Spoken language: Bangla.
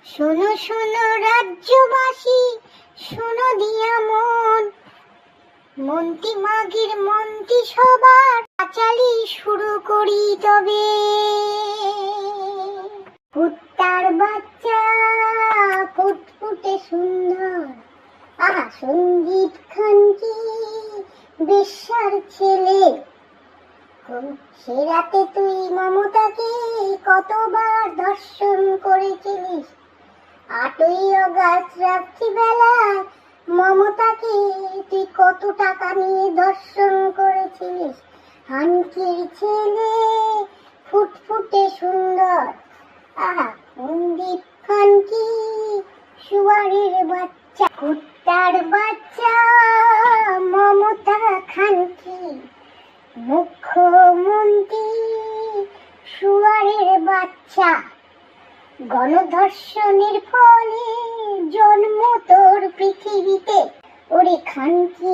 শোনো শোনো রাজ্যবাসী, শোনো দিয়া মন, মন্ত্রী মাগির মন্ত্রী সবার পাঁচালি শুরু করি তবে। কুত্তার বাচ্চা ফুটফুটে সুন্দর, আহা সঞ্জীব খান কি বেশ্যার ছেলে। সে রাতে তুই মমতাকে কতবার দর্শন করেছিলিস। 8ই অগাস্ট রাত্রিবেলায় মমতাকে তুই কত টাকা নিয়ে দর্শন করেছিলিস। হানকির ছেলে ফুটফুটে সুন্দর, আহা সন্দীপ খান কি শুয়ারের বাচ্চা। কুত্তার বাচ্চা মমতা খান কি মুখ্যমন্ত্রী শুয়ারের বাচ্চা। গণধর্ষণের ফলে জন্ম তোর পৃথিবীতে, ওরে খানকি।